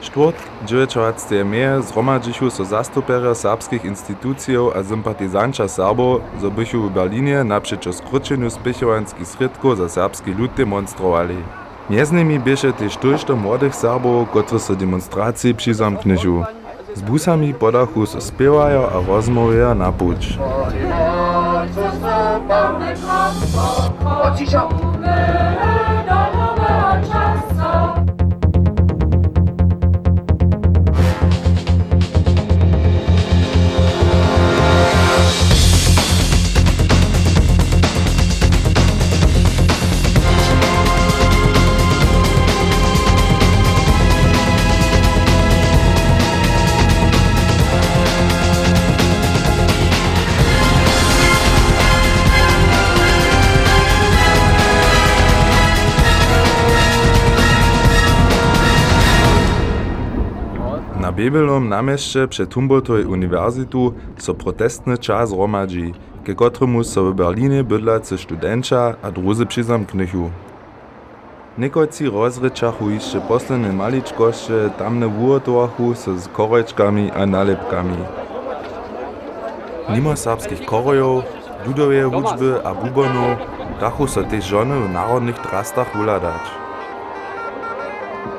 Štwrt 29. meje zhromadźichu so zastupjerja serbskich institucijow a sympatizanća Serbov, zo bychu w Berlinie napřećo skručenju spěchowanskich srědkow za serbski lud demonstrowali. Mjez nimi běše tež tójšto młodych Serbov, kotrzy so demonstraciji přizamknyžu. Z busami podachu so spěwajo a rozmowajo na puć. Na Bebelom namješće před Humboldtovej uniwersytu so protestny čas zhromadži, ke kotremu so w Berlinie bydlacy studenća a druzy přizamknychu. Někojci rozrečachu ještě posledne maličkosće, tamne wuhotowachu so z korojčkami a nalepkami. Mimo serbskich korojów, ludowej hudźby a bubonów, dachu so tež žony w narodnych drastach wuladać.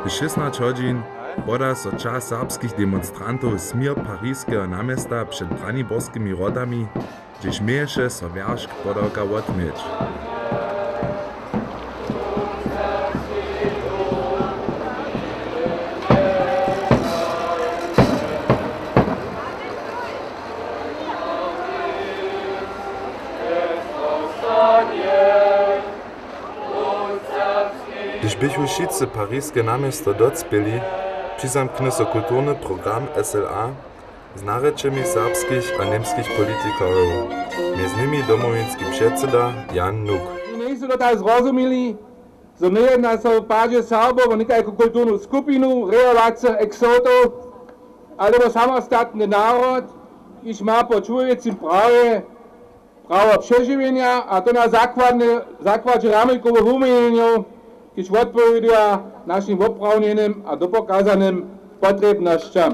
W 16 hodźin poda so čas serbskich demonstrantów smir pariskeho namjesta před braniborskimi rodami, gdjež měješe so wjeršk podawka wotměć. Gdyż bychu wszyscy pariskie namjesto docpěli, přizamkny so kulturny program SLA z narečemi serbskich a němskich politikarov, mjez nimi domovinski předseda Jan Nuk. Nisu to tak zrozumili, so nejedná sa o páže Serbov o nekajku kultúrnu skupinu, reovace exotov, alebo samostatný národ, iž má po čłowiecim prawo przeżywienia, a to na zakładzie ramykowych umiejętności, kiż odpowiada naszym oprávneným a dopokázanym potrebnościom.